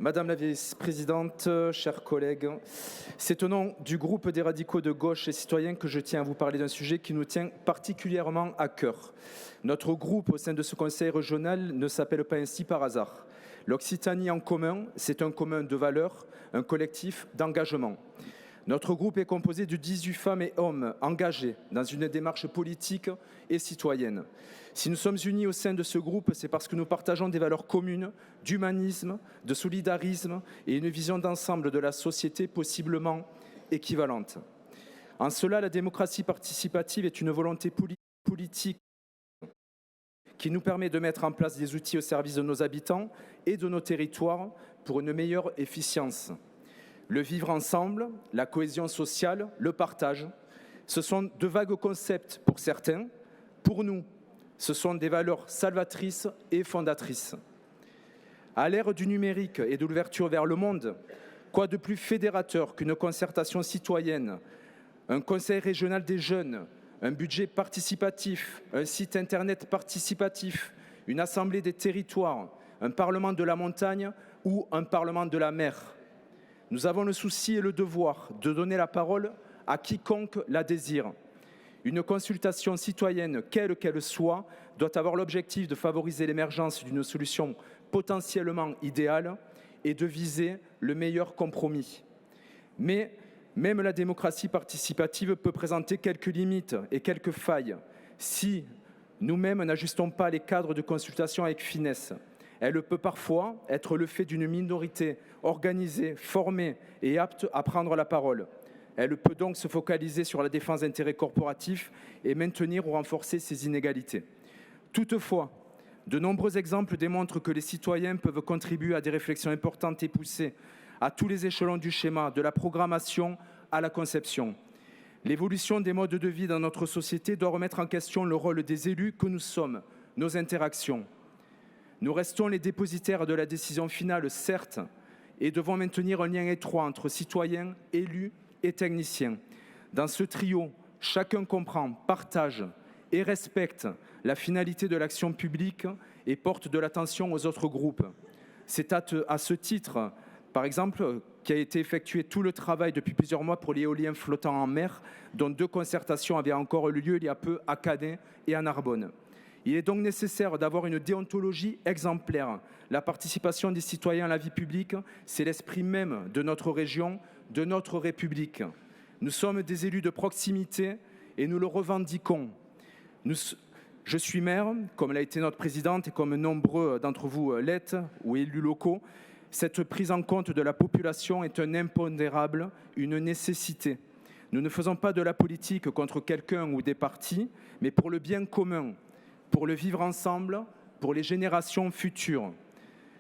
Madame la vice-présidente, chers collègues, c'est au nom du groupe des radicaux de gauche et citoyens que je tiens à vous parler d'un sujet qui nous tient particulièrement à cœur. Notre groupe au sein de ce conseil régional ne s'appelle pas ainsi par hasard. L'Occitanie en commun, c'est un commun de valeurs, un collectif d'engagement. Notre groupe est composé de 18 femmes et hommes engagés dans une démarche politique et citoyenne. Si nous sommes unis au sein de ce groupe, c'est parce que nous partageons des valeurs communes, d'humanisme, de solidarisme et une vision d'ensemble de la société possiblement équivalente. En cela, la démocratie participative est une volonté politique qui nous permet de mettre en place des outils au service de nos habitants et de nos territoires pour une meilleure efficience. Le vivre ensemble, la cohésion sociale, le partage, ce sont de vagues concepts pour certains. Pour nous, ce sont des valeurs salvatrices et fondatrices. À l'ère du numérique et de l'ouverture vers le monde, quoi de plus fédérateur qu'une concertation citoyenne, un conseil régional des jeunes, un budget participatif, un site internet participatif, une assemblée des territoires, un parlement de la montagne ou un parlement de la mer. Nous avons le souci et le devoir de donner la parole à quiconque la désire. Une consultation citoyenne, quelle qu'elle soit, doit avoir l'objectif de favoriser l'émergence d'une solution potentiellement idéale et de viser le meilleur compromis. Mais même la démocratie participative peut présenter quelques limites et quelques failles si nous-mêmes n'ajustons pas les cadres de consultation avec finesse. Elle peut parfois être le fait d'une minorité organisée, formée et apte à prendre la parole. Elle peut donc se focaliser sur la défense d'intérêts corporatifs et maintenir ou renforcer ces inégalités. Toutefois, de nombreux exemples démontrent que les citoyens peuvent contribuer à des réflexions importantes et poussées à tous les échelons du schéma, de la programmation à la conception. L'évolution des modes de vie dans notre société doit remettre en question le rôle des élus que nous sommes, nos interactions. Nous restons les dépositaires de la décision finale, certes, et devons maintenir un lien étroit entre citoyens, élus et techniciens. Dans ce trio, chacun comprend, partage et respecte la finalité de l'action publique et porte de l'attention aux autres groupes. C'est à ce titre, par exemple, qu'a été effectué tout le travail depuis plusieurs mois pour l'éolien flottant en mer, dont 2 concertations avaient encore eu lieu il y a peu à Canet et à Narbonne. Il est donc nécessaire d'avoir une déontologie exemplaire. La participation des citoyens à la vie publique, c'est l'esprit même de notre région, de notre République. Nous sommes des élus de proximité et nous le revendiquons. Je suis maire, comme l'a été notre présidente et comme nombreux d'entre vous l'êtes ou élus locaux. Cette prise en compte de la population est un impondérable, une nécessité. Nous ne faisons pas de la politique contre quelqu'un ou des partis, mais pour le bien commun, pour le vivre ensemble, pour les générations futures.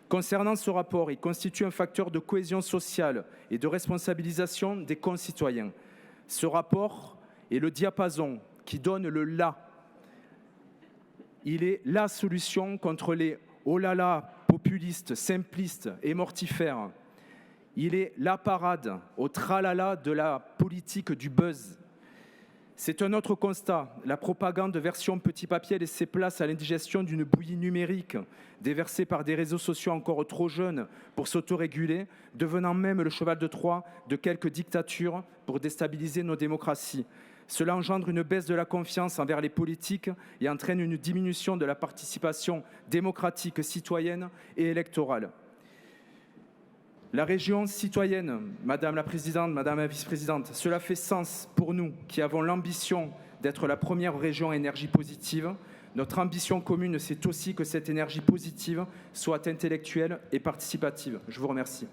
Concernant ce rapport, il constitue un facteur de cohésion sociale et de responsabilisation des concitoyens. Ce rapport est le diapason qui donne le « là ». Il est la solution contre les « oh là là » populistes, simplistes et mortifères. Il est la parade au tralala de la politique du buzz. C'est un autre constat. La propagande version petit papier a laissé place à l'indigestion d'une bouillie numérique déversée par des réseaux sociaux encore trop jeunes pour s'autoréguler, devenant même le cheval de Troie de quelques dictatures pour déstabiliser nos démocraties. Cela engendre une baisse de la confiance envers les politiques et entraîne une diminution de la participation démocratique, citoyenne et électorale. La région citoyenne, Madame la Présidente, Madame la Vice-présidente, cela fait sens pour nous qui avons l'ambition d'être la première région à énergie positive. Notre ambition commune, c'est aussi que cette énergie positive soit intellectuelle et participative. Je vous remercie.